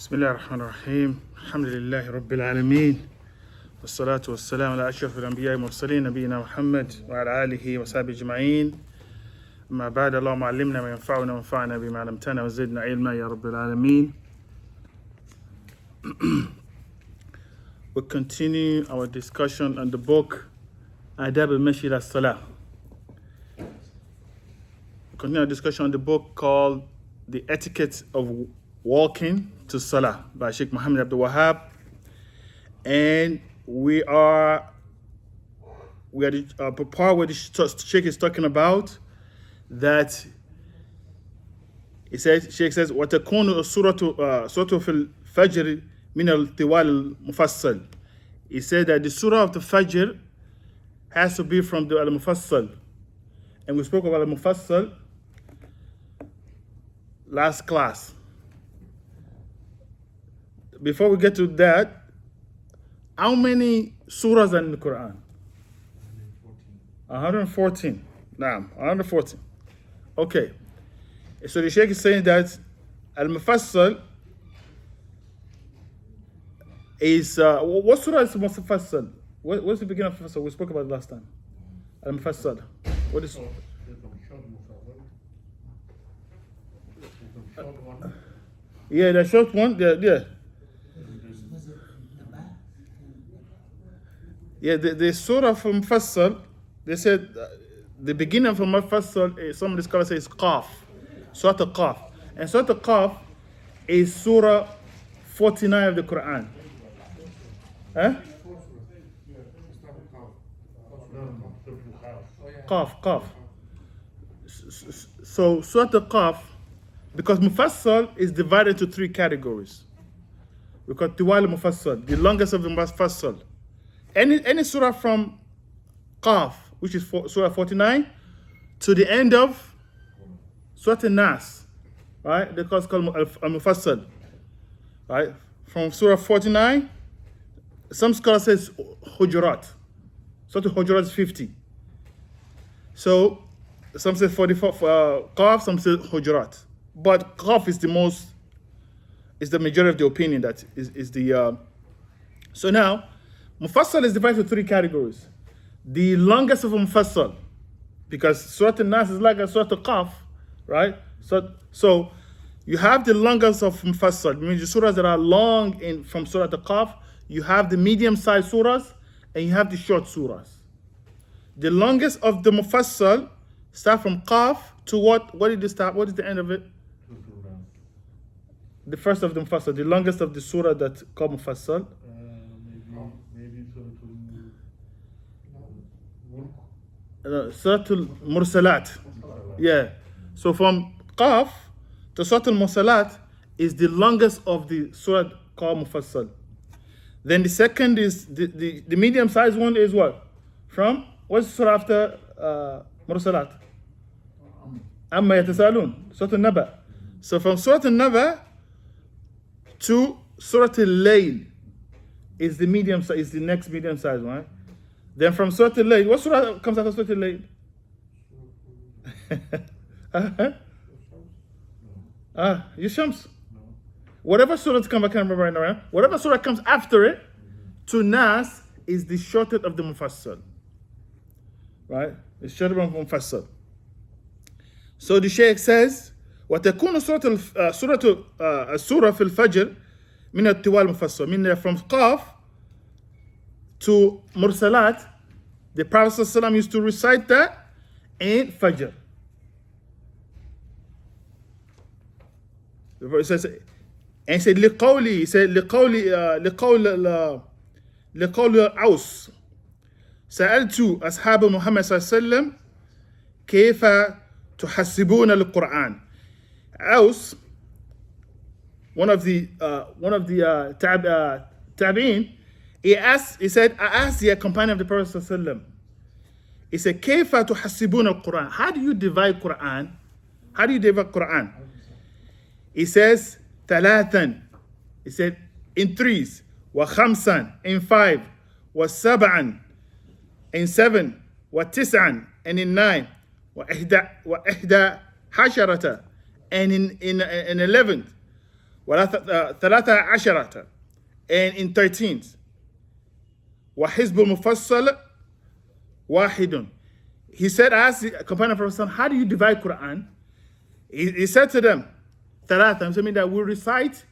بسم الله الرحمن الرحيم الحمد لله رب العالمين والصلاة والسلام على أشرف الأنبياء والمرسلين نبينا محمد وعلى آله وصحبه أجمعين أما بعد اللهم علمنا ما ينفعنا وانفعنا بما علمتنا وزدنا علما يا رب العالمين. We continue our discussion on the book Adab al-Masjid as-Salah. We continue our discussion on the book called The Etiquette of Walking to Salah by Sheikh Muhammad Abdul Wahab, and we are the part where the Sheikh is talking about that. Sheikh says, وَتَكُونُ السُّورَةُ فِي الْفَجْرِ مِنَ الْتِوَالِ الْمُفَصَّلِ. He said that the surah of the Fajr has to be from the al-Mufassal, and we spoke about al-Mufassal last class. Before we get to that, how many surahs are in the Quran? 114. Nah, 114. Okay. So the Sheikh is saying that Al-Mufassal is, what surah is Mufassal? What's the beginning of Mufassal? We spoke about it last time. Al-Mufassal. What is? Yeah, the short one. Yeah. Yeah, the surah from Mufassal, they said the beginning from Mufassal, some of the scholars say is Qaf, Surah Qaf. And Surah Qaf is Surah 49 of the Quran. Huh? Qaf. So Surah Qaf, because Mufassal is divided into three categories. We call Tiwal Mufassal, the longest of the Mufassal. Any surah from Qaf, which is surah 49, to the end of Surah Nas, right? The called al-Mufassal, right? From surah 49, some scholars says Hujurat. Surah Hujurat is 50. So some say 44 Qaf, some say Hujurat. But Qaf is the majority of the opinion that is the. So now, Mufassal is divided into three categories. The longest of Mufassal, because Surah Nas is like a Surah Qaf, right? So you have the longest of Mufassal, meaning the surahs that are long from Surah Qaf. You have the medium-sized surahs, and you have the short surahs. The longest of the Mufassal start from Qaf to what? What did it start? What is the end of it? The first of the Mufassal, the longest of the surah that called Mufassal. Surah Al-Mursalat. Yeah. So from Qaf to Surah Al-Mursalat is the longest of the surah called Mufassal. Then the second is the medium-sized one is what? From what's the surah after Mursalat? Amma Yatasalun. Surah Al-Naba. So from Surah Al-Naba to Surah Al-Layl is the next medium-sized one. Right? Then from Surah Al-Layl, what surah comes after Surah Al-Layl? Yashams. Whatever surah comes, I can't remember right now. Right? Whatever surah comes after it, to Nas is the shortest of the Mufassal. Right? The shortest of the Mufassal. So the Shaykh says, وَتَكُونُ السُّورَةُ فِي الْفَجْرِ مِنَ التِّوَالِ الْمُفَصَّلِ. Meaning from Qaf to Mursalat, the Prophet ﷺ used to recite that in Fajr. The verse says, and he said, لقول عوس سألت أصحاب محمد صلى الله عليه وسلم كيف تحسبون القرآن. Aus, one of the tabi'in, he said, I asked the companion of the Prophet ﷺ, he said, كيف تحسبون القرآن? How do you divide Quran? How do you divide Quran? He says, ثلاثا. He said, in threes. وخمسا, in five. وسبعا, in seven. وتسعا, and in nine. وإحدى حشرة, and in 11. ثلاثة عشرة, and in 13th. وحزب المفصل واحد. He said, I asked the companion of the Prophet, how do you divide Quran? He said to them, ثلاثة, I mean that we recite,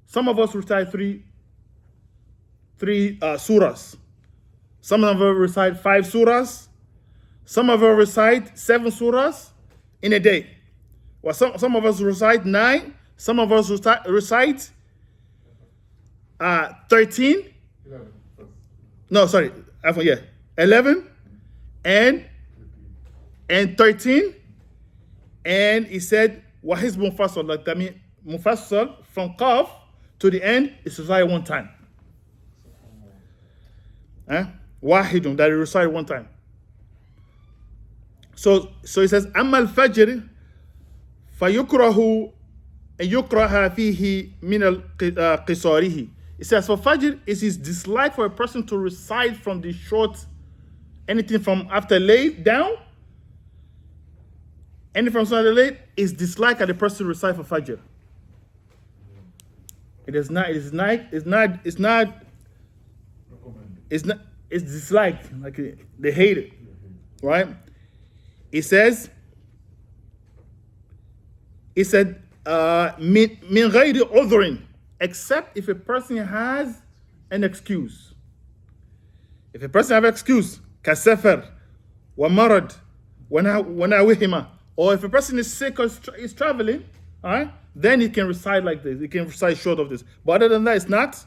some of us recite three surahs. Some of us recite 5 surahs. Some of us recite 7 surahs in a day. Well, some of us recite 9. Some of us recite 13. 11. No, sorry. 11 and 13. And he said, Wahizb Mufassal. Like that means Mufassal from Qaf to the end is recited one time. Wahidun, that is recited one time. So he says, Amma al-Fajr فَيُكْرَهُ أَن يُكْرَهَ فِيهِ مِنَ الْقِصَارِهِ. It says, for Fajr, it is dislike for a person to recite from the short, anything from after lay down, anything from after lay is dislike at the person to recite for Fajr. It's disliked, like they hate it, right? It said, min ghayri udhrin, except if a person has an excuse. If a person has an excuse, kasafar, wa marad, wa nahwihima, or if a person is sick or is traveling, all right, then he can recite like this. He can recite short of this. But other than that, it's not,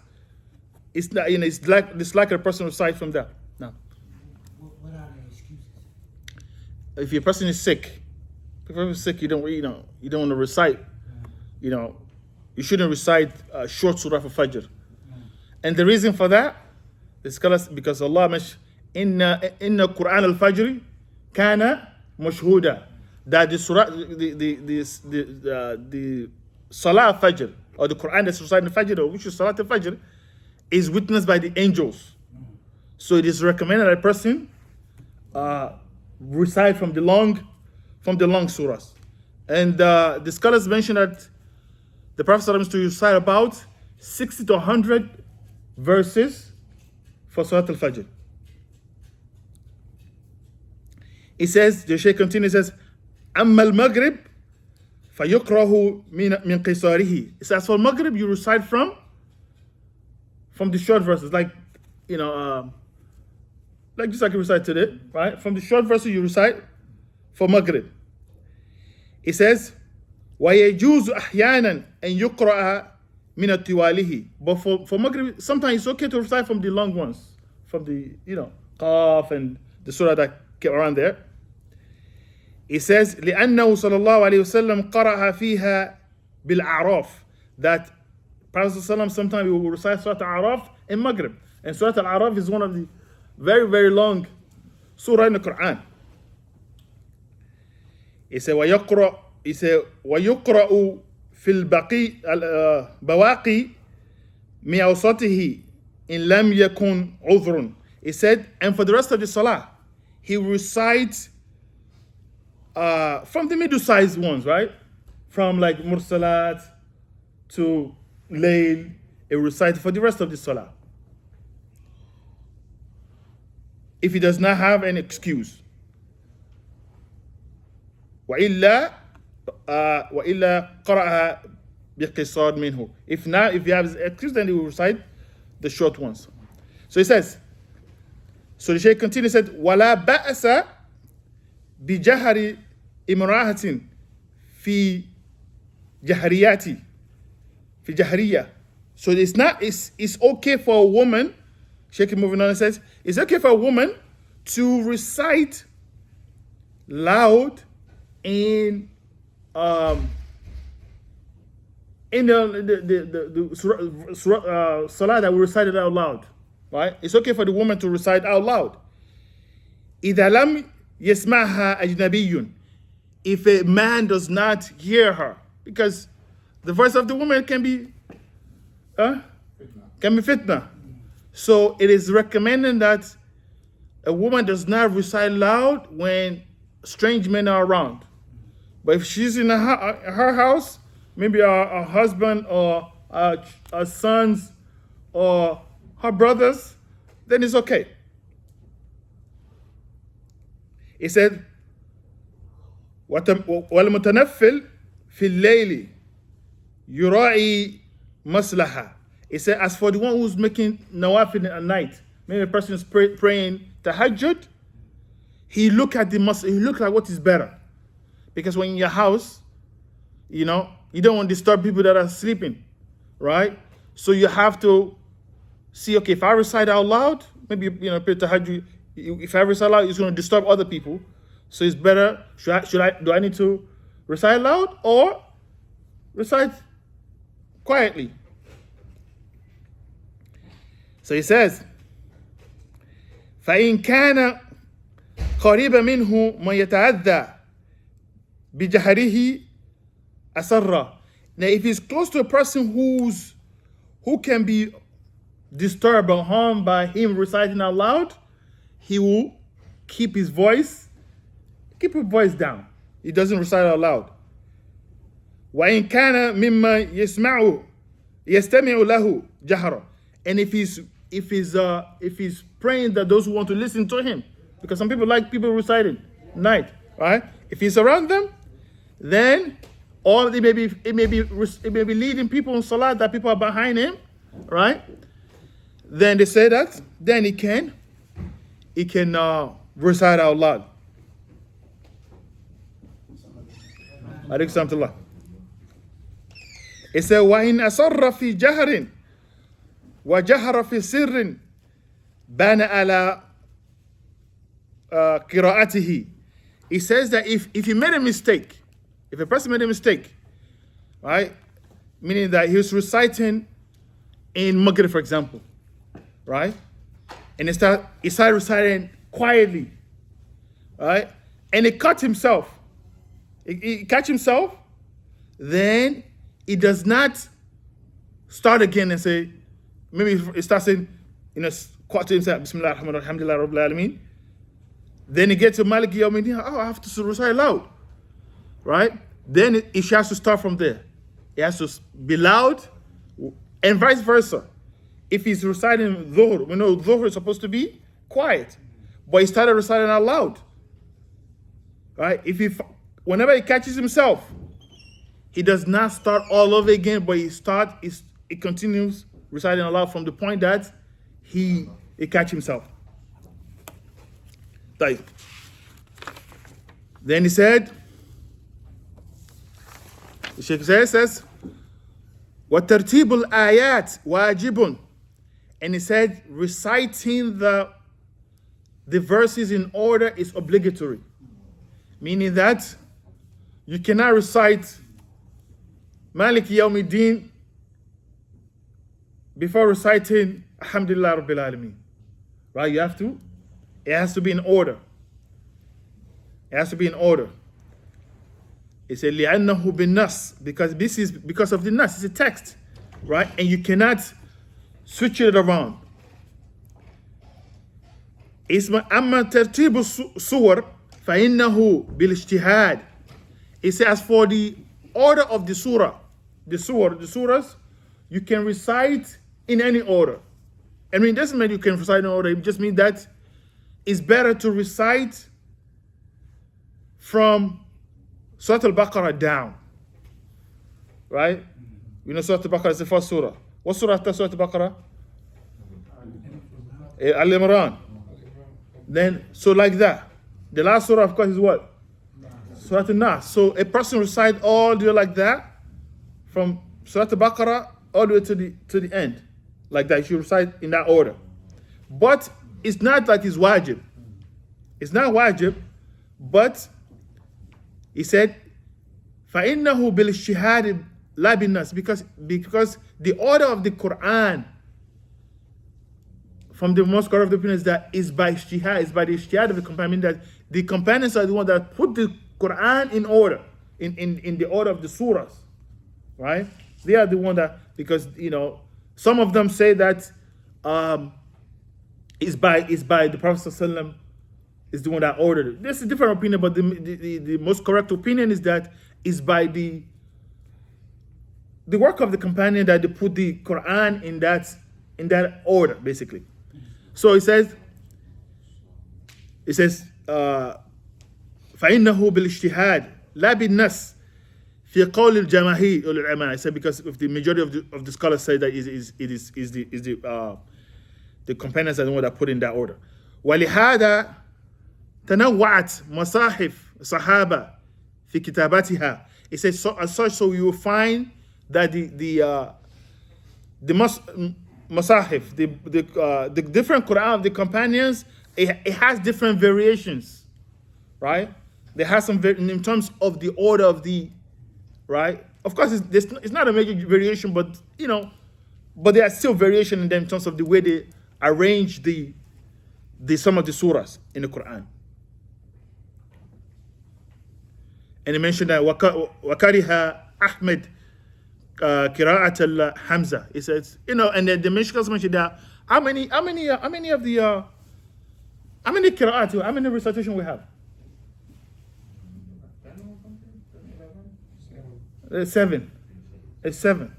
it's like a person recite from that. No. What are the excuses? If your person is sick, if you're sick, you don't want to recite. You shouldn't recite short surah for Fajr. And the reason for that, the scholars, because Allah mentioned, inna Quran al-Fajr kana mashhuda, that the surah, the Salah Fajr, or the Quran that's recited in Fajr, or which is Salat al-Fajr, is witnessed by the angels. So it is recommended that a person recite from the long surahs. And the scholars mention that the Prophet used to recite about 60 to 100 verses for Salat al-Fajr. He says, the Shaykh continues, says, أما المغرب فيكره من قصاره. It says, for Maghrib you recite from the short verses, like just like you recite today, right? From the short verses you recite for Maghrib. It says, وَيَجُوزُ أَحْيَانًا أَن يُقْرَأَ مِنَ التِّوَالِهِ. But for Maghrib, sometimes it's okay to recite from the long ones, from the, Qaf and the surah that came around there. It says, لأنه صلى الله عليه وسلم قرأ فيها بالأعراف. That Prophet sometimes he will recite Surah Al-A'raf in Maghrib. And Surah Al-A'raf is one of the very, very long surah in the Quran. It says, ويقرأ في البواقي من أوسطه إن لم يكن عذر. It said, and for the rest of the salah, he recites from the middle-sized ones, right? From like Mursalat to Layl, he recites for the rest of the salah. If he does not have an excuse. وإلا قرأها بقصار منه. If not, if he has an excuse, then he will recite the short ones. So he says, so the Shaykh continues, said, ولا بأس بجهر امرأة في جهرياتي في جهرية. So it's okay for a woman, Shaykh moving on and says, it's okay for a woman to recite loud in the salah that we recited out loud, right? It's okay for the woman to recite out loud. إذا لم يسمعها أجنبي, if a man does not hear her, because the voice of the woman can be fitna. So it is recommended that a woman does not recite loud when strange men are around. But if she's in her house, maybe our husband or our sons or her brothers, then it's okay. He said, وَالْمُتَنَفِّلْ فِي اللَّيْلِ يُرَاعِي مَصْلَحَةً. He said, as for the one who's making nawafil at night, maybe a person is praying tahajjud, he look at what is better. Because when in your house, you don't want to disturb people that are sleeping, right? So you have to see, okay, if I recite out loud, maybe, pray tahajjud, if I recite loud, it's going to disturb other people. So it's better, do I need to recite loud or recite quietly? So he says, فَإِنْ كَانَ قَرِيبًا مِنْهُ مَنْ يَتَعَذَّى بِجَهَرِهِ أَسَرَّ. Now if he's close to a person who can be disturbed or harmed by him reciting out loud, he will keep his voice down. He doesn't recite out loud. وَإِنْ كَانَ مِمَّا يَسْمَعُ يَسْتَمِعُ لَهُ جَهْرًا. And if he's praying that those who want to listen to him, because some people like people reciting night, right? If he's around them, then or it may be leading people in salat that people are behind him, right? Then they say that then he can recite out loud. Alaykum salam. It said, وَإِنْ أَصَرَّ فِي جَهْرٍ وَجَهَرَ فِي سِرٍ بَانَ عَلَى قِرَاءَتِهِ. It says that if he made a mistake, if a person made a mistake, right, meaning that he was reciting in Maghrib, for example, right, and he started reciting quietly, right, and he caught himself, then he does not start again and say, maybe he starts saying, quote to himself, Bismillah ar-Rahman ar-Rahim, Alhamdulillah Rabbil Alameen. Then he gets to Maliki Yawmiddin, I have to recite loud, right? Then he has to start from there. He has to be loud, and vice versa. If he's reciting Dhuhr, we know Dhuhr is supposed to be quiet, but he started reciting out loud, right? Whenever he catches himself, he does not start all over again, but he continues reciting out loud from the point that he catch himself. Then he said, the Sheikh says, وَتَرْتِيبُ الْآيَاتِ وَاجِبٌ. And he said, reciting the verses in order is obligatory. Meaning that you cannot recite Maliki Yawmiddin before reciting Alhamdulillah Rabbil Alameen. Right? It has to be in order. It has to be in order. It said, لِأَنَّهُ بِالنَّص, because of the nas, it's a text, right? And you cannot switch it around. أَمَّا تَرْتِيبُ الصُّوَرِ فَإِنَّهُ بِالْاجْتِهَادِ. It says, as for the order of the surahs, you can recite in any order. I mean, it doesn't mean you can recite in order, it just means that it's better to recite from Surah Al-Baqarah down, right? Surah Al-Baqarah is the first surah. What surah after Surah Al-Baqarah? Al-Imran. Then, so like that. The last surah, of course, is what? Surah Al-Nas. So a person recite all the way like that, from Surah Al-Baqarah all the way to the end. Like that, you should recite in that order. But it's not like it's wajib. It's not wajib, but he said, فَإِنَّهُ بِالْإِجْتِهَادِ لَا بِالنَّاسِ, because the order of the Quran, from the most correct opinion, is that is by ijtihad, is by the ijtihad of the companion, that the companions are the ones that put the Quran in order, in the order of the surahs, right? They are the one that, because some of them say that is by the Prophet ﷺ is the one that ordered it. This is a different opinion, but the most correct opinion is that is by the the work of the companion that they put the Quran in that order, basically. So it says فإنه بالاجتهاد لا بالنص في قول الجماهير العلماء. I said because if the majority of the scholars say that the companions are the one that put in that order. ولهذا تنوعت مصاحف الصحابة في كتاباتها. It says so, as such, so you will find that the masahif, the different Quran of the companions, it has different variations, right? They have some in terms of the order of the, right? Of course, it's not a major variation, but but there are still variation in them in terms of the way they arrange the some of the surahs in the Quran. And he mentioned that wakariha Ahmed qira'at al-Hamza. He says, and then the mentions mentioned that how many qira'at, how many recitation we have? 7. It's 7.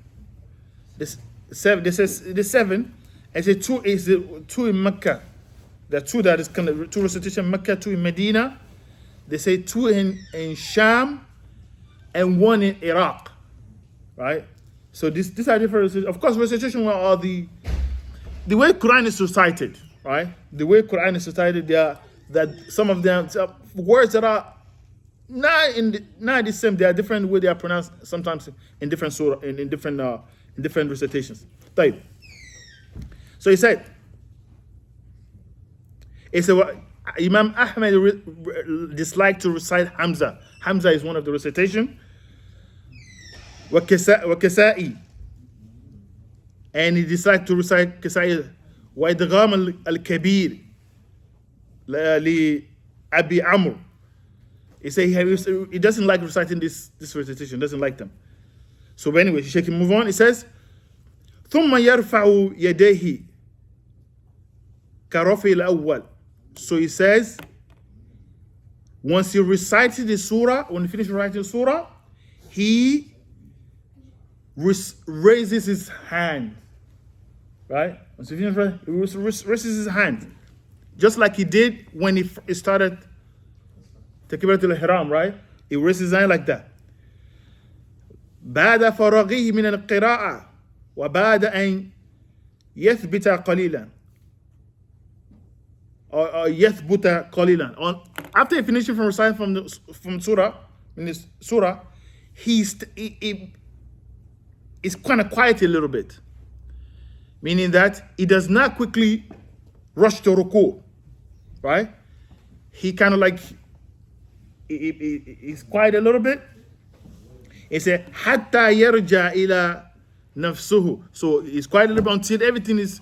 It's 7. This is the 7. And it's two in Mecca. There are two that is kind of 2 recitation in Mecca, 2 in Medina. They say 2 in Sham and 1 in Iraq, right? So these are different. Of course, recitation are the way Quran is recited, right? The way Quran is recited, that some of them words that are not the same. They are different way they are pronounced sometimes in different surah, in different recitations. Right. So he said, Imam Ahmed disliked to recite Hamza. Hamza is one of the recitation. وكسائي, and he disliked to recite كسائي وإدغام الكبير لأبي عمرو. He said he doesn't like reciting this recitation, doesn't like them. So anyway, he can move on. He says ثم يرفع يديه كرفع الأول. So he says, once he recited the surah, when he finished reciting the surah, he raises his hand, right? Once he finished, he raises his hand, just like he did when he started Takbiratul Ihram, right? He raises his hand like that. بعد فراغه من القراءة وبعد أن يثبت قليلا. Or يثبت قليلا. After he finishes from reciting from surah, in this surah, he's kind of quiet a little bit, meaning that he does not quickly rush to ruku, right? He kind of like he's quiet a little bit. He said حتى يرجع إلى نفسه. So he's quiet a little bit until everything is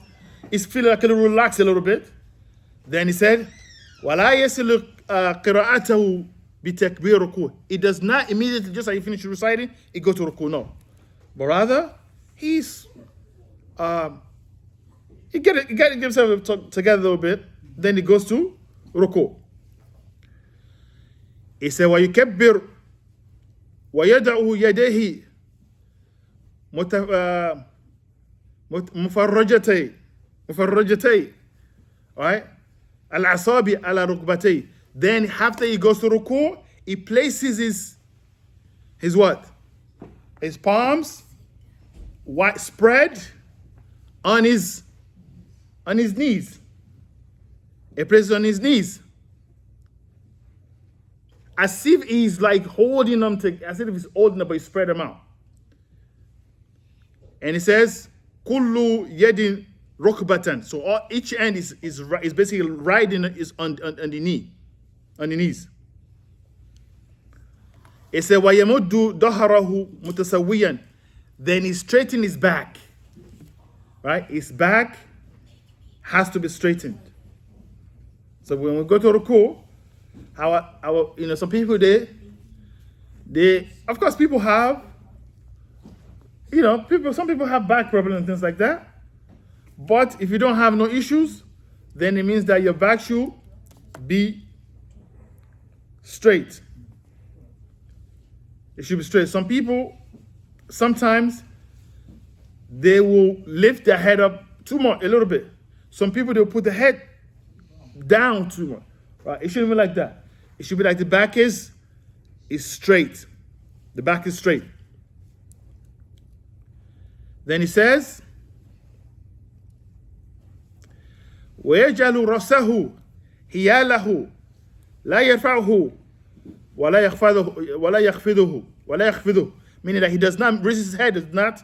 feeling like a little relaxed a little bit. Then he said, وَلَا يَسِلُ قِرَاءَتَهُ بِتَكْبِيرِ رُكُوعٍ. It does not immediately, just like you finish reciting, it goes to ruku, no. But rather, he get himself together a little bit, then he goes to ruku. He said, وَيُكَبِّرُ وَيَدَعُ يَدَيْهِ مُفَرَّجَتَيْ, right? Al-asabi ala rukbatay. Then after he goes to ruku, he places his what? His palms spread on his knees. He places on his knees, as if he's like holding them as if he's holding them, but he spread them out. And he says, "Kullu yadin rukbatan." So each end is basically riding on the knee, on the knees. It said, وَيَمُدُّ ظَهْرَهُ مُتَسَوِّيًا. Then he straighten his back, right? His back has to be straightened. So when we go to ruku, some people they of course people have, some people have back problems and things like that. But if you don't have no issues, then it means that your back should be straight. It should be straight. Some people, sometimes they will lift their head up too much, a little bit. Some people, they'll put the head down too much. Right? It shouldn't be like that. It should be like the back is straight. The back is straight. Then he says, وَيَجْعَلُ رَأْسَهُ حِيَالَهُ لَا يَرْفَعُهُ وَلَا يَخْفِضُهُ, meaning that he does not raise his head, does not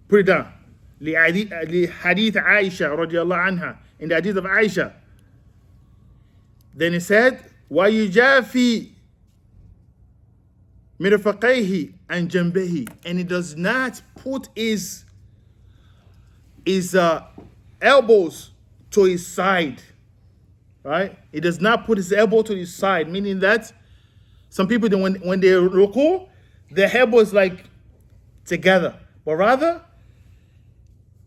put it down. لحديث عائشة رضي الله عنها, in the hadith of Aisha. Then he said, وَيُجَافِي مِرْفَقَيْهِ عَنْ جَنْبِهِ, and he does not put his elbows to his side, right? He does not put his elbow to his side, meaning that some people, when they ruku, their elbow is like together, but rather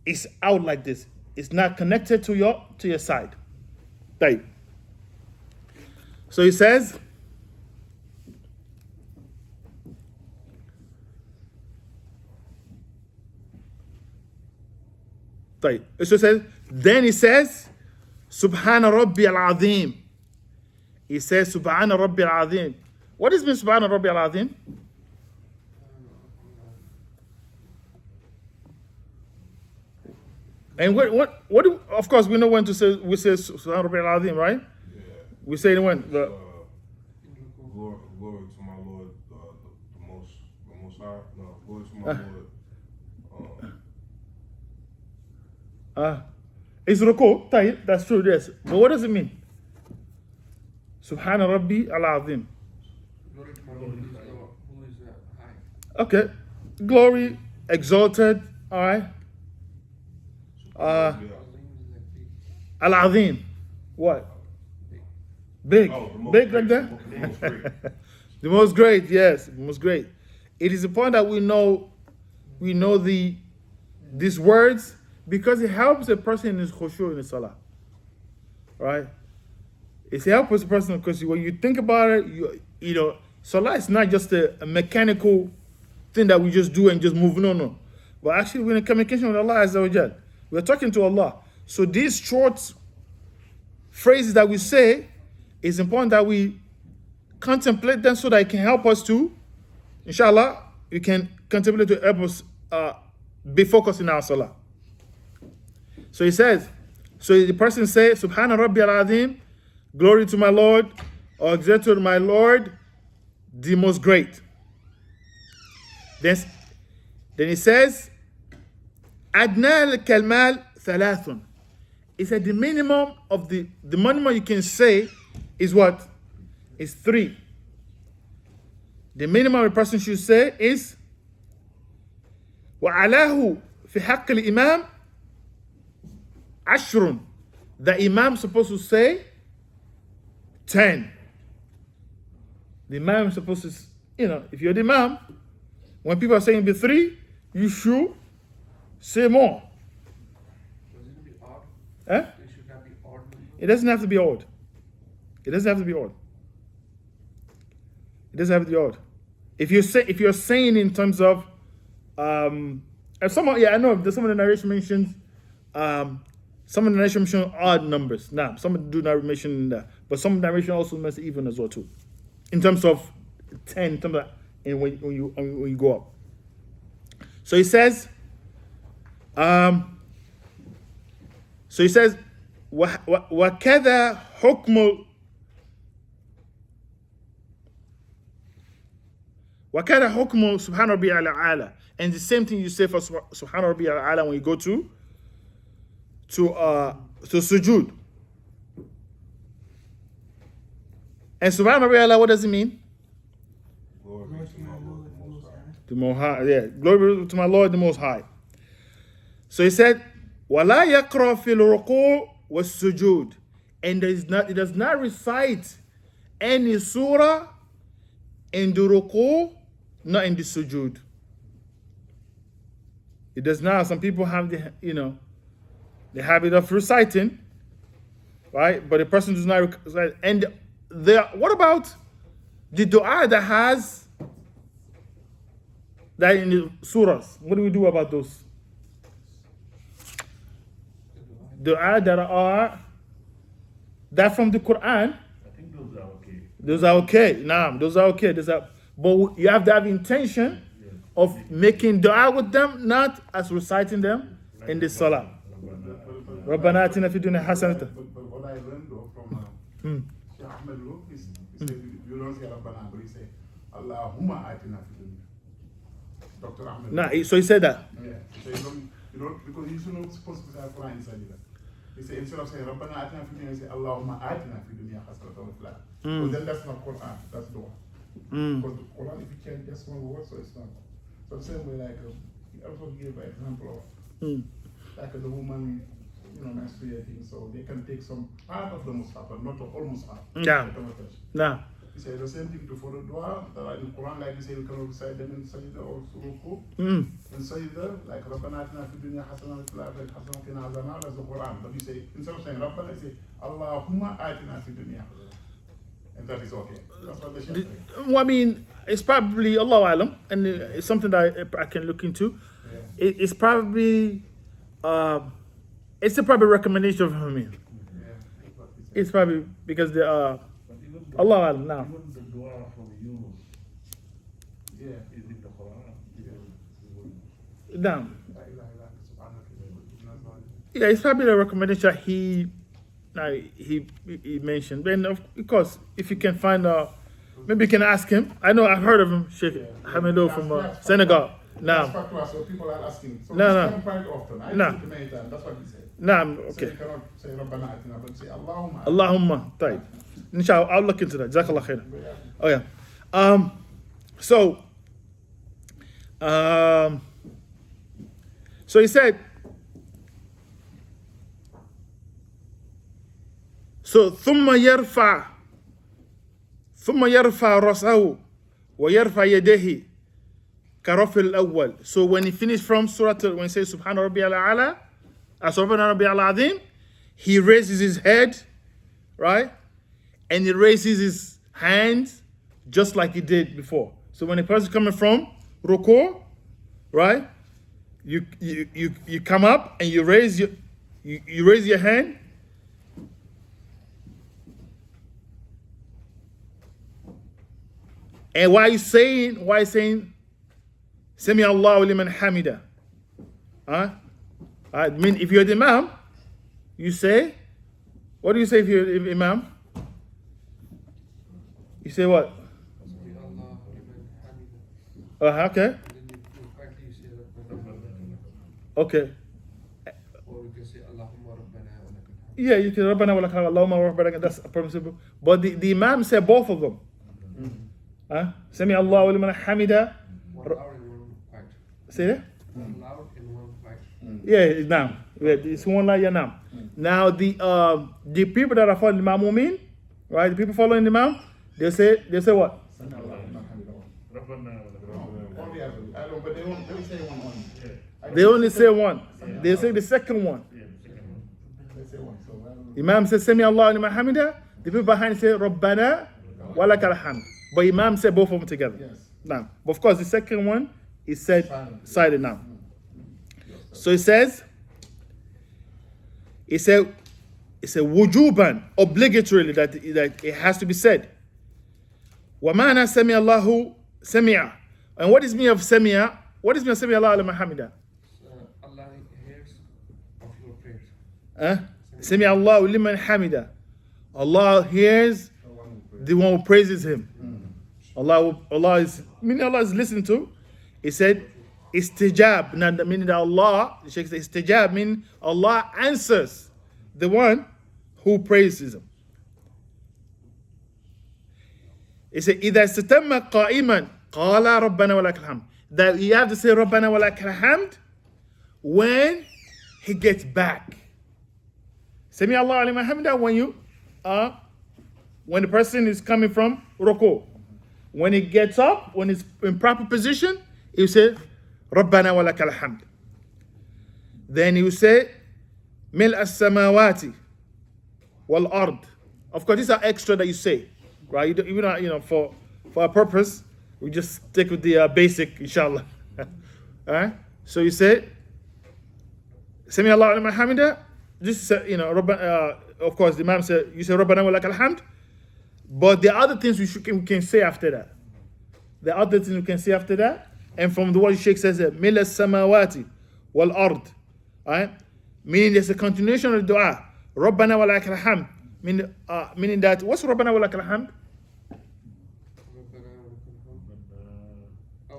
it's out like this. It's not connected to your side. Right. So he says, right. So it says, then he says, Subhana Rabbi al-Azim. He says, Subhana Rabbi al-Azim. What does it mean, Subhana Rabbi al-Azim? And what do, of course, we know when to say, we say Subhana Rabbi al-Azim, right? Yeah. We say it when? Glory to my Lord, the most high. No, glory to my Lord. It's ruku, that's true, yes. But what does it mean? Subhana Rabbi al-Azim. Glory to my Lord, who is high. Okay. Glory, exalted, all right. Al-Azim. What? Big. Big like that? The most great. The most great, yes. The most great. It is important that we know these words, because it helps a person in his khushu in the salah. Right? It helps a person because when you think about it, you know, salah is not just a mechanical thing that we just do and just move. No. But actually we're in communication with Allah Azza wa Jal. We're talking to Allah. So these short phrases that we say, it's important that we contemplate them so that it can help us to, inshallah, we can contemplate to help us be focused in our salah. So he says, so the person says, Subhana Rabbi al-Azim, glory to my Lord, or exalted to my Lord, the most great. Then he says, Adna al-kalmal thalathun. He said the minimum of the minimum you can say is what? Is 3. The minimum a person should say is وَعَلَاهُ فِي حَقِّ الْإِمَامِ عَشْرٌ. The imam is supposed to say 10. The imam is supposed to, if you're the imam, when people are saying the 3, you should say more. Does it be odd? Eh? It should not be odd. It doesn't have to be odd. It doesn't have to be odd. It doesn't have to be odd. If you're saying in terms of and I know that some of the narration mentions some of the narration mention odd numbers. Nah, some do not mention that, but some narration also mention even as well too. In terms of 10, in terms of, and when you go up. So he says, وَكَذَا حُكْمُ Subhana Rabbi al-A'la. And the same thing you say for Subhana Rabbi al-A'la when you go to sujood. And Subhana Rabbi al-A'la, what does it mean? Glory to my Lord, the most high. The most high, yeah. Glory to my Lord, the most high. So he said, وَلَا يَقْرَأ فِي الرُّكُوعِ وَالسُّجُودِ. And it does not recite any surah in the ruku, not in the sujood. It does not. Some people have the habit of reciting, right? But the person does not recite. And what about the dua that has that in the surahs? What do we do about those? dua that from the Quran. I think those are okay. Those are okay. Naam, those are okay. But you have to have intention of making dua with them, not as reciting them in the salah. ربنا آتنا في الدنيا حسنة. But what I learned though from Sheikh Ahmed Lo is he said you don't say Rabbana, but he say Allahumma atina fi dunya. Dr. Ahmed. Nah, so he said that. Yeah. So you don't because you should not supposed to say Quran inside that. He said instead of saying Rabbana atina fi dunya, he say Allahumma atina fi dunya hasanatan wa fil akhirah. But then that's not Quran, that's dua. Because the Quran, if you change just one word, so it's not. So the same way, like he also gave an example of like the woman, menstruating, so they can take some part of the mushaf, but not the whole mushaf. Yeah. Nah. He said the same thing to for the dua that are in the Quran, like he said, you can recite them in Sajda or Suruku. In Sajda, like Rabbana atina fi dunya hasanatan wa fil akhirati hasanatan wa qina adhaban nar, that's the Quran. But he say instead of saying Rabbana, he say Allahumma atina fi dunya hasanatan. And that is okay. That's what the Shaykh said. Well, I mean, it's probably Allah alam, and it's something that I can look into. Yeah. It's probably it's a probably recommendation of him. Yeah. That's what he said. It's probably because the But even Allah alam now. even the dua from Yunus Yeah. is in the Quran. Now, La ilaha illa anta subhanaka. yeah, it's probably a recommendation that he mentioned. Then of course, if you can find maybe you can ask him. I know I've heard of him, Sheikh Hamido from Senegal. That's Now, fatwa, so people are asking. So No, it's no. quite often. I No. see it many times. That's what he said. now, So okay. you cannot say Rabbana atina, but say Allahumma. Allahumma, طيب. Inshallah, I'll look into that. Jazakallah khair. Oh yeah. So he said. So ثم يرفع رأسه ويرفع يديه كرفع الأول. So when he finished from Surah, when he says Subhana Rabbi al-A'la, Subhana Rabbi al-Azim, he raises his head, right? And he raises his hands just like he did before. So when a person coming from ruku, right? You come up and you raise your hand. And why are you saying Sami Allahu liman hamida? I mean, if you're the imam, you say, what do you say if you're the imam? You say what? Sami Allah liman hamida. Okay. And then you quietly say Rabbana. Okay. Or you can say Allahumma Rabbana wa lakal hamd. Yeah, you can Rabbana wa lakal Allahumma Rabbana, that's permissible. But the imam said both of them. Sami Allahu liman hamida. One loud and one quiet. Say that? One loud and one quiet. Yeah, now. Yeah, it's one like now. Now the people that are following the Imam, right? The people following the Imam, they say what? But they don't say one only. They only say one. They say the second one. They say one. So Imam says Sami Allahu liman hamida. The people behind say Rabbana wa lakal hamd. But Imam said both of them together. yes. Now, but of course, the second one is said silent now. So it says wujuban, obligatorily that it has to be said. Wa ma'na sami Allahu sami'a. And what is meaning of sami'a? What is meaning of sami Allahu liman hamida? Allah hears of your prayers. Sami Allahu liman hamida. Allah hears the one who praises him. Allah is listening to. He said, istijab, meaning that Allah, the Shaykh said, istijab, meaning Allah answers the one who praises him. He said, إِذَا اسْتَتَمَّ قَائِمًا قَالَ رَبَّنَا وَلَكَ الْحَمْدُ. That you have to say رَبَّنَا وَلَكَ الْحَمْدُ when he gets back. Sami Allah liman hamida when the person is coming from ruku. When he gets up, when he's in proper position, he will say, Rabbana wa lakal hamd. Then he will say, Mil as-samawati wal ard. Of course, these are extra that you say, right? For a purpose, we just stick with the basic, inshallah. Alright? So you say, Sami Allah liman hamida, is of course the Imam said, you say Rabbana wa lakal hamd, but the other things we can say after that. The other things we can say after that, and from the word Sheikh says Mila samawati wal ard. Right? Meaning there's a continuation of the dua. Rabbana wa lakal hamd. Meaning that, what's Rabbana wa lakal hamd? Our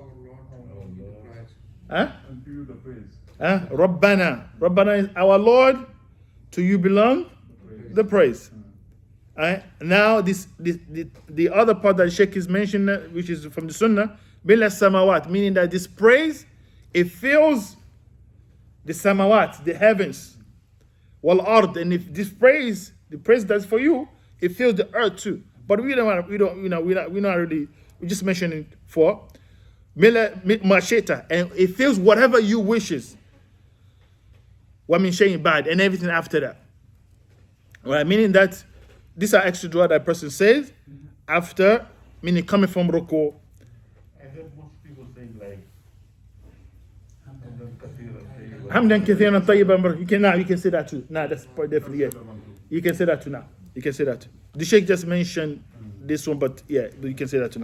Lord, you the prize. Huh? And give you the praise. Rabbana. Rabbana is our Lord. To you belong the praise. Alright? Now the other part that Sheikh is mentioning, which is from the Sunnah, Bila samawat, meaning that this praise, it fills the samawat, the heavens, wal ard, and if this praise, the praise that's for you, it fills the earth too. But we're not really, we just mentioned it for masheta, and it fills whatever you wishes. Wa min shay'in bad, and everything after that. Right? Meaning that these are extra dua that person says after, meaning coming from ruku. I heard most people saying like, Hamdan kathiran tayyiban. You can say that too. Nah, that's definitely, yeah. You can say that too now. You can say that too. The Sheikh just mentioned this one, but yeah, you can say that too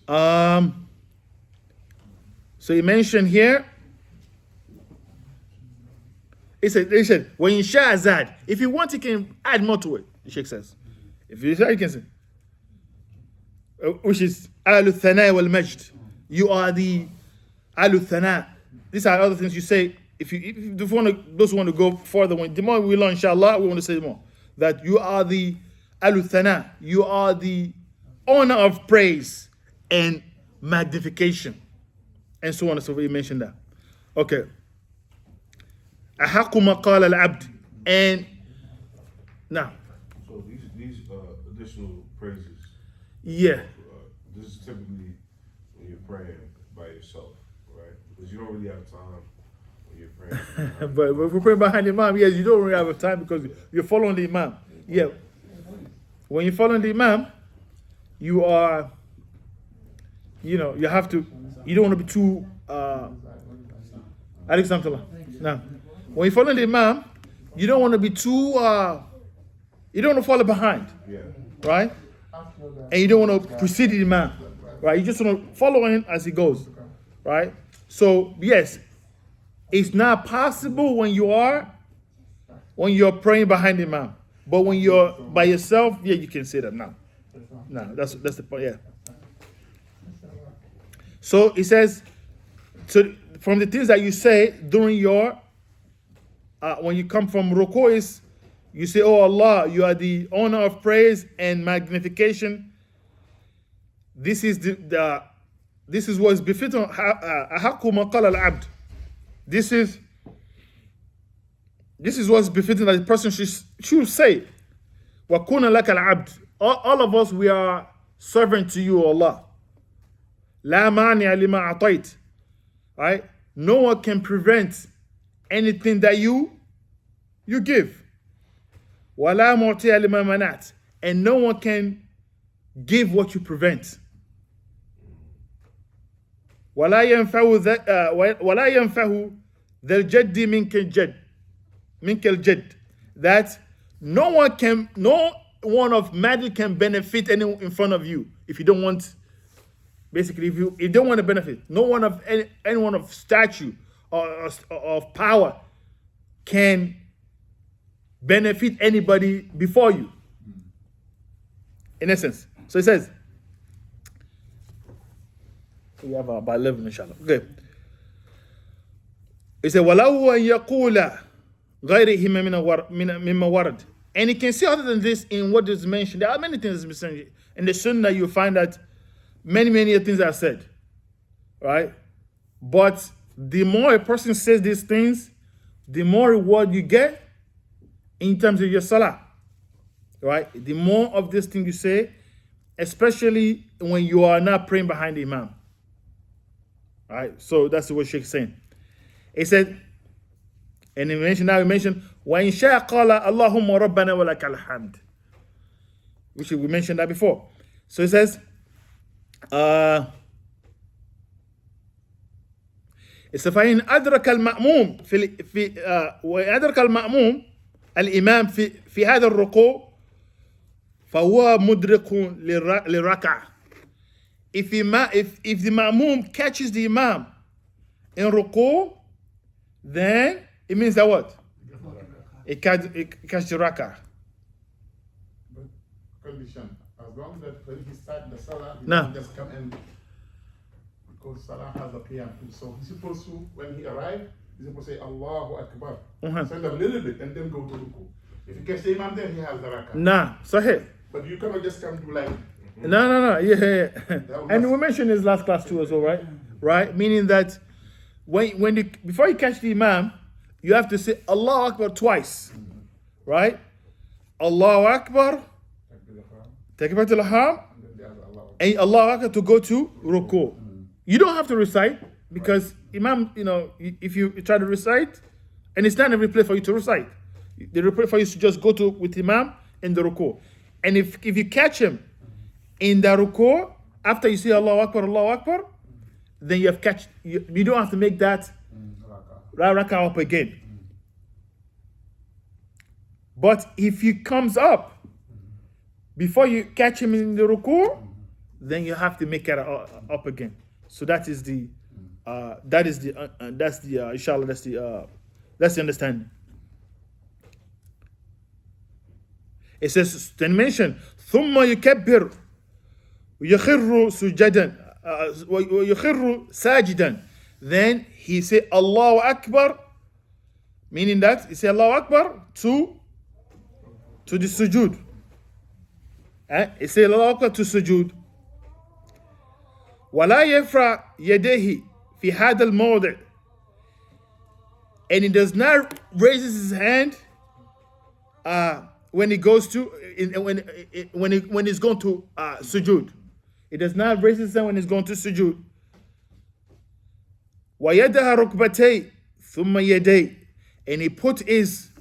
now. So he mentioned here, he said, when you share azad, if you want, you can add more to it, the Sheikh says. If you say, you can say, which is Alu Thana wal Majd. You are the Alu Thana. These are other things you say. If you want to, those who want to go further, the more we learn, inshallah, we want to say more. That you are the Alu Thana. You are the honor of praise and magnification. And so on and so forth. You mentioned that. Okay. أحق ما قال العبد. And now. So these additional praises. Yeah. This is typically when you're praying by yourself, right? Because you don't really have time when you're praying. But if we're praying behind the Imam, yes, you don't really have time because you're following the Imam. Yeah. When you're following the Imam, you are, you have to, you don't want to be too, Alexander. Now, when you're following the Imam, you don't want to be too, you don't want to fall behind. Yeah. Right? And you don't want to precede the Imam. Right? You just want to follow him as he goes. Right? So, yes, it's not possible when you're praying behind the Imam. But when you're by yourself, yeah, you can say that now. No, that's the point, yeah. So it says, so from the things that you say during your, when you come from ruku is, you say, oh Allah, you are the owner of praise and magnification. This is this is what is befitting أحق ما قال العبد. This is what's befitting that the person should say. وَكُونَ لَكَ الْعَبْدِ. All of us, we are servant to you, Allah. لَا مَانِعَ لِمَا أَعْطَيْتَ. Right? No one can prevent anything that you give. وَلَا مُعْطِيَ لِمَا مَنَعْتَ. And no one can give what you prevent. وَلَا يَنْفَعُ ذَا الْجَدِّ مِنْكَ الْجَدِّ. That no one of magic can benefit anyone in front of you if you don't want. Basically, if you don't want to benefit, no one of anyone of statue or of power can benefit anybody before you. In essence, so it says, we have about 11, inshallah. Okay. It says, وَلَوْ أَنْ يَقُولَ غَيْرِهِ مِمَّا وَرَدْ. And you can see other than this in what is mentioned. There are many things mentioned. In the Sunnah, you find that many things are said. Right? But the more a person says these things, the more reward you get in terms of your salah. Right? The more of this thing you say, especially when you are not praying behind the Imam. Right? So that's what Sheikh is saying. He said, and he mentioned, وَإِنْ شَاءَ قَالَ اللَّهُمَّ رَبَّنَا وَلَكَ الْحَمْدِ. Which we mentioned that before. So he says, It's فإن أدرك المأموم وإن أدرك المأموم الإمام في هذا الركوع فهو مدرك للركعة. If the Ma'mum catches the Imam in ruku, then it means that what? It catches the rak'ah. But condition, as long as when he start the salah, he No. don't just come in, because salah has a qiyam. So he's supposed to, when he arrives, he's supposed to say Allahu Akbar. Stand up a little bit and then go to ruku. If you catch the Imam there, he has the rak'ah. Nah, sahih. But you cannot just come to like, No, yeah. And we mentioned this last class too as well, right? Right? Meaning that before you catch the Imam, you have to say Allahu Akbar twice. Right? Allahu Akbar, Takbiratul Ihram, and then the other Allah. and Allahu Akbar to go to ruku. You don't have to recite because Imam, if you try to recite, and it's not every place for you to recite. The replay for you to just go to with Imam in the ruku. And if you catch him in the ruku, after you say Allahu Akbar, then you have catch. You don't have to make that rak'ah up again. But if he comes up before you catch him in the ruku, then you have to make it up again. So that's the inshallah that's the understanding. It says, then mention ثم يكبر ويخر سجدا ويخر ساجدا. Then he say Allahu Akbar, meaning that he say Allahu Akbar to the sujood. He say Allahu Akbar to sujood. ولا يفرع يديه في هذا الموضع, and he does not raise his hand when he goes to when he's going to sujood. He does not raise his hand when he's going to sujood. وَيَدَهَا رُكْبَتَيْ ثُمَّ يَدَيْ, and he put his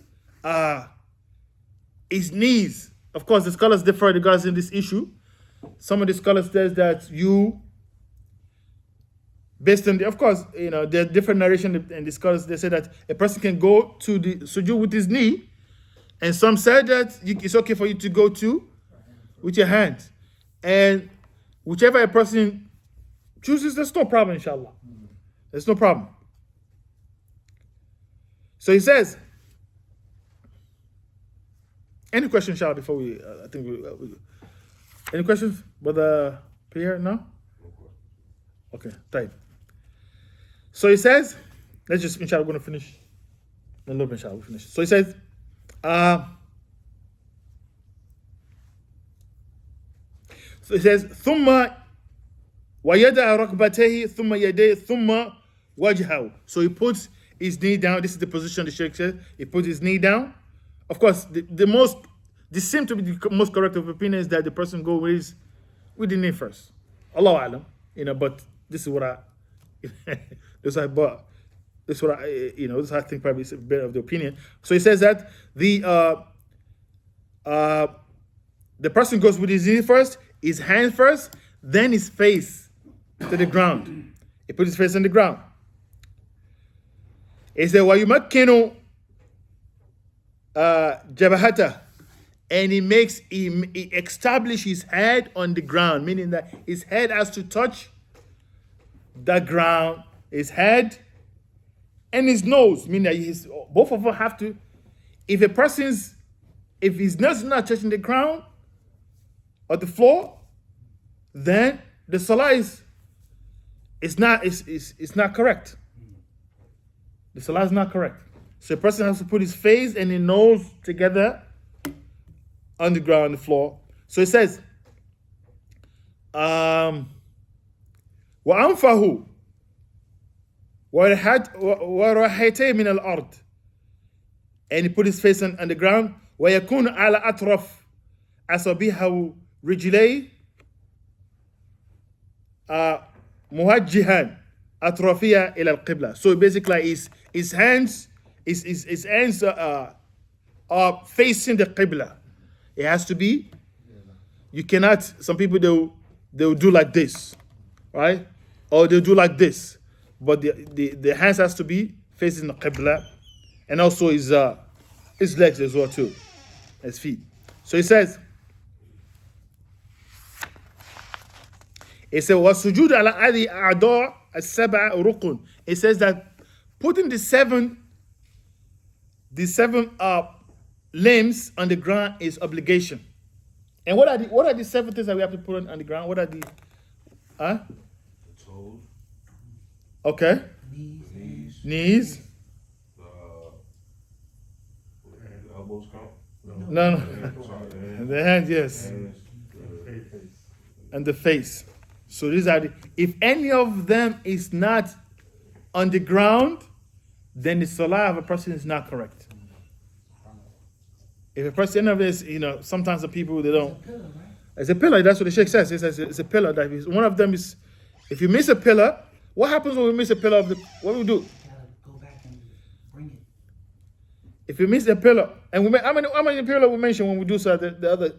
knees. Of course, the scholars differ regarding this issue. Some of the scholars says that based on of course, there are different narration, and the scholars they say that a person can go to the sujood with his knee, and some said that it's okay for you to go to with your hands, and whichever a person chooses, there's no problem, inshallah. There's no problem. So he says, any questions, inshallah, before we, I think any questions, Brother Pierre? No? Okay, type. So he says, let's just, inshallah, we're going to finish. A little bit, inshallah, we'll finish. So he says, ثم ويدع ركبتيه ثم يديه ثم وجهه. So he puts his knee down. This is the position the Sheikh says. He puts his knee down. Of course, this seems to be the most correct of opinion is that the person go with the knee first. Allahu alam, but this is what I, this is what I think probably is a bit of the opinion. So he says that the person goes with his knee first, his hand first, then his face to the ground. He put his face on the ground. He said, وَيُمَكِّنُ جَبَهَتَهُ, and he establish his head on the ground, meaning that his head has to touch the ground, his head and his nose, meaning that both of them have to, if his nose is not touching the ground or the floor, then the salah is not correct. The salah is not correct. So a person has to put his face and his nose together on the ground, on the floor. So it says, وَأَنْفَهُ وَرَحَيْتَيْ مِنَ الْأَرْضِ, and he put his face on the ground. وَيَكُونُ عَلَى أَطْرَفِ أَصَابِعِهِ رِجْلَيْهِ مُوَجِّهًا أَطْرَافِهَا إِلَى الْقِبْلَةِ. So basically his hands are facing the Qibla. It has to be, you cannot, some people they'll do like this, right? Or they'll do like this. but the hands has to be facing the Qibla, and also his legs as well too, his feet. So he says, وَالسُّجُودُ عَلَى هَذِهِ الْأَعْضَاءِ السَّبْعِ رُكْنٌ. It says that putting the seven limbs on the ground is obligation. And what are the 7 things that we have to put on the ground? What are the The toes, okay? Knees. the elbows count. No. Sorry, The hands, yes. hands, And the face. So these are if any of them is not on the ground, then the salah of a person is not correct. If a person of this, sometimes the people they don't. Pillar, right? It's a pillar. That's what the Sheikh says. He says it's a pillar. That is, one of them is, if you miss a pillar, what happens when we miss a pillar what do we do? Gotta go back and bring it. If you miss a pillar, and how many pillars we mentioned when we do so? The other,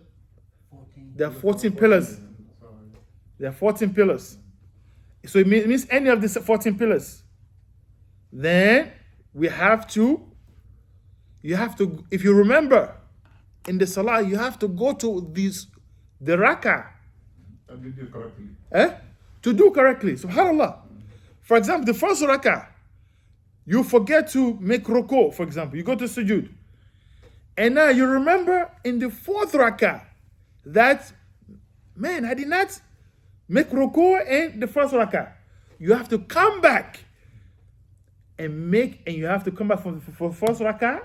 14. there are 14 pillars. There are 14 pillars. So it means any of these 14 pillars. Then you have to, if you remember, in the salah, you have to go to the rakah. And you did correctly. To do correctly. SubhanAllah. For example, the first rakah, you forget to make ruku, for example. You go to sujood. And now you remember in the fourth rakah that, man, I did not make ruku in the first rakah. You have to come back and you have to come back from the first rakah,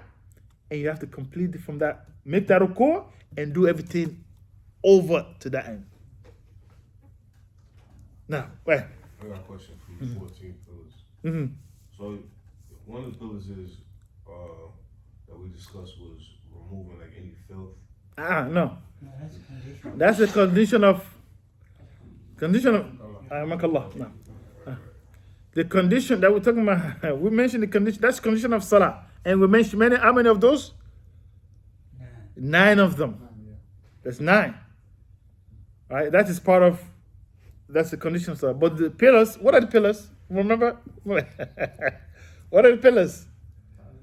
and you have to complete it from that, make that ruku and do everything over to that end. Now, wait. I got a question for you. 14 pillars. So one of the pillars is that we discussed was removing like any filth. No. No, that's a condition. That's a condition of Makallah. No. The condition that we're talking about, we mentioned the condition, that's condition of salah. And we mentioned how many of those? 9. 9 of them. That's 9. Right? That is that's the condition of salah. But the pillars, what are the pillars? Remember? What are the pillars?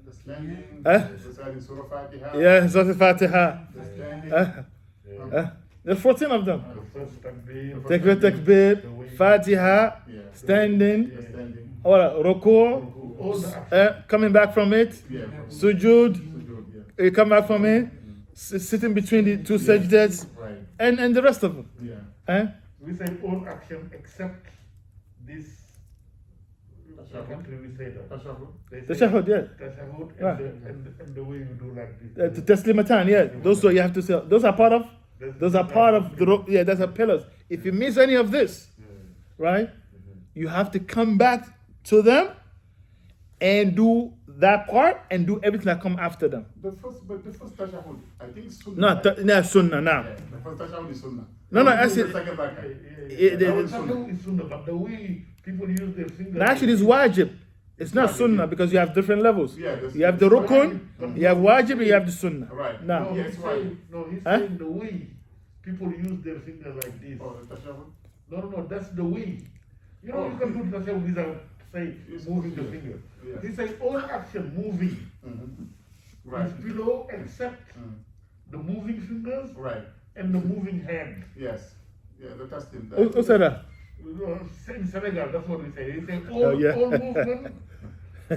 The standing, Huh? reciting Surah Fatiha. Yeah, Surah Al-Fatiha. The standing. There's 14 of them. The first takbir, Takbir, Fatiha, Yeah. standing, The standing. ruku, all the actions. coming back from it, Yeah. sujood, Sujood, yeah. you come back from it, sitting between the two sajdas, Right. and the rest of them. Yeah. We say all action except this. Tashahhud. We say that. Tashahhud. They The say shahud, yeah. Tashahhud Right. and the way you do like this. The taslimatan, yeah. Those two you have to say. Those are part of that's a pillars. If you miss any of this, right, you have to come back to them and do that part and do everything that come after them. The first tashahhud, I think sunnah. No, sunnah now. Yeah, the first tashahhud is sunnah. No, The actually- second rakah. Tashahhud is sunnah, but the way people use their fingers. Now, actually, it's wajib. It's not sunnah because you have different levels. Yeah, that's- You have the rukun, you have wajib, and you have the sunnah. Right. Now, No, Yes, he's right. saying, he's Huh? saying the way people use their finger like this. Oh, the tashahhud. No, that's the way. You know, you can do tashahhud without say It's moving the possible. finger. Yeah. He say all action moving Right. is below except the moving fingers Right. and the moving hand. Yes. Yeah, the taslim. who said that? In Senegal, that's what we say. He say Oh, yeah. all movement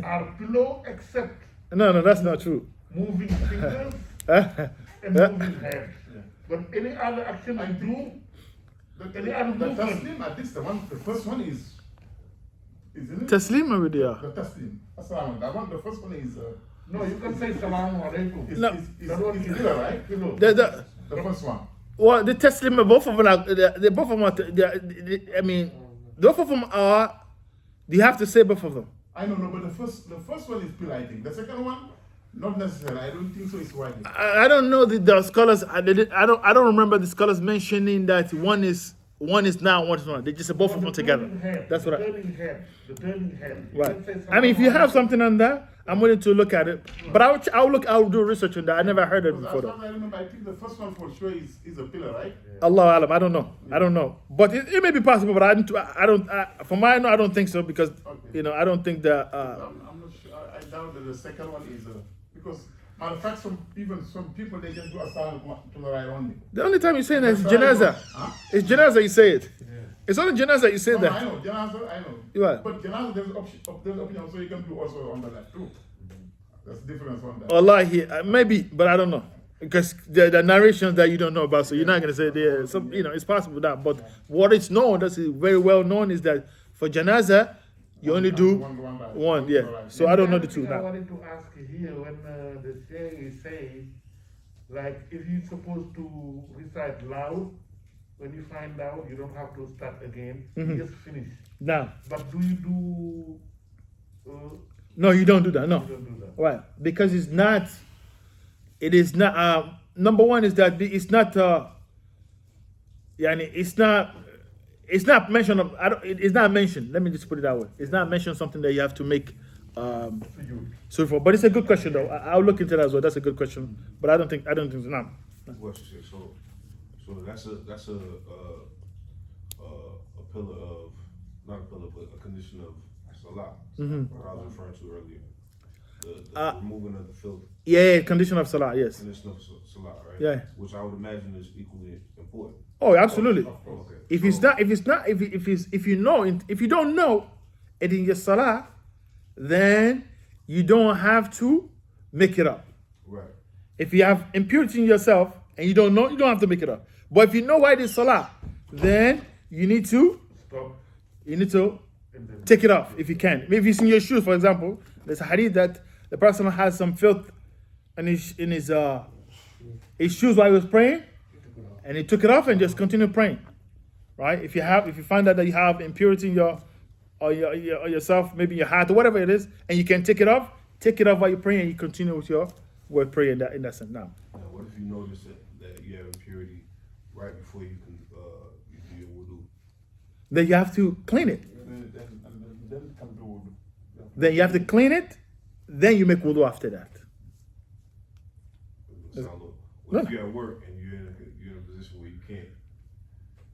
are below except No, that's not true. moving fingers Uh, and moving hand. But any other action I do, any other The movement. taslim, at least the first one is, isn't it? Taslim already, yeah. The taslim. Assalamu alaikum. The first one is, No, you can say salamu alaikum. is, No. That one is is pillar, right? Pillow. The The first one. well, the taslim, both of them are, they both of them are, I mean, both of them are, you have to say both of them. I don't know, but the first one is pillar, I think. The second one, not necessarily. I don't think so. It's widely. I don't know the scholars. I don't remember the scholars mentioning that one is now, one is not. They just say both of them together. That's what I. The turning hand. You Right. can say I mean, if you salamu have alaikum. something on that, I'm willing to look at it. But I'll do research on that. I never heard of it Because before as though. far as I remember, I think the first one for sure is a pillar, right? Allah alam, I don't know. But it may be possible, but I don't, from what I know, I don't think so because, Okay. I don't think that, I'm not sure. I doubt that the second one is because matter of fact, some people they just do a sound to the right only. the only time you say that is janaza. Huh? It's janaza you say it. It's only janaza you say No, I that. know, Janaza, I know. Right. But Janaza, there's option, so you can do also on the left too. There's difference on that. Wallahi, maybe, but I don't know. Because the narrations that you don't know about, so you're not going to say there. Some, it's possible that. But what is known, that's very well known, is that for janaza, you only do one, yeah. So I don't know the two I now. wanted to ask here when the Sheikh is saying, like, if you're supposed to recite loud, when you find out, you don't have to start again. You just finish. Now, But do you do? no, you don't do that. No, You don't do that. right? Because it is not. Number one is that it's not. It's not mentioned. It's not mentioned. Let me just put it that way. It's not mentioned something that you have to make. So for, but it's a good question though. I'll look into that as well. That's a good question. But I don't think it's not. What you say? So that's a pillar of, not a pillar, but a condition of salah. What I was referring to earlier. The removing of the filth. Yeah, condition of salah. Yes. Condition of salah, right? Yeah. Which I would imagine is equally important. Oh, absolutely. Okay. If you don't know it in your salah, then you don't have to make it up. Right. If you have impurity in yourself and you don't know, you don't have to make it up. But if you know why it is salah, then you need to Stop. take it off if you can. Maybe it's in your shoes, for example. There's a hadith that the person has some filth in his shoes while he was praying, and he took it off and just continued praying. Right? If you find out that you have impurity in yourself, maybe in your heart or whatever it is, and you can take it off while you're praying, and you continue with your word prayer in that sense. Now, What if you notice that you have impurity right before you can you do your wudu? then you have to clean it. Then come to wudu. Then you have to clean it. Then you make wudu after that. What if you're at work and you're in a position where you can't,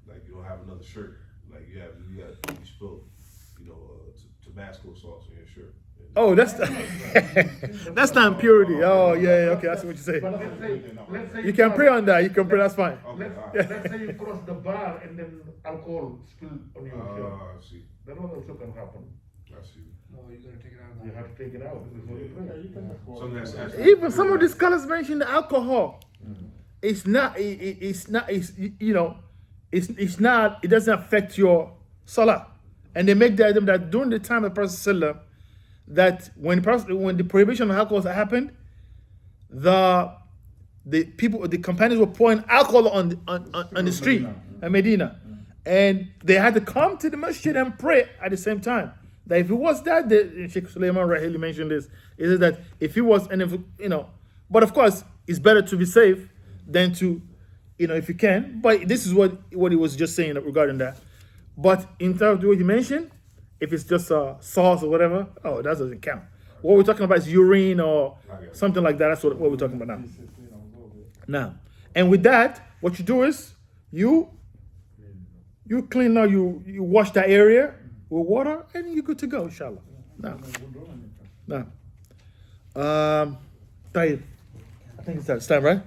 like you don't have another shirt, like you spilled, Tabasco sauce on your shirt. Oh, that's that's not impurity. Oh yeah, okay, that's what you say. But let's say You can pray on that. You can pray. That's fine. Okay, all right. Let's say you cross the bar and then alcohol spilled on your shirt. I see. That one also can happen. I see. No, you're gonna take it out of You the. have to take it out before you pray. Something that's Even some of the scholars mention the alcohol. It's not. It's not. It's not. It doesn't affect your salah, and they make the item that during the time of the Prophet ﷺ, that when the prohibition of alcohol happened, the companions were pouring alcohol on the street in Medina, and they had to come to the masjid and pray at the same time. That if it was that, Sheikh Sulaiman Rahili mentioned this, is that if it was, but of course it's better to be safe than to, if you can. But this is what he was just saying regarding that. But in terms of what you mentioned, if it's just sauce or whatever, that doesn't count. What we're talking about is urine or something like that. That's what we're talking about now. Now, and with that, what you do is you clean now. You wash that area with water, and you're good to go, inshallah. Now, طيب. I think it's time, right?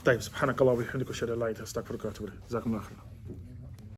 طيب سبحانك اللهم وبحمدك اشهد ان لا اله الا انت استغفرك واتوب اليك. جزاكم الله خير.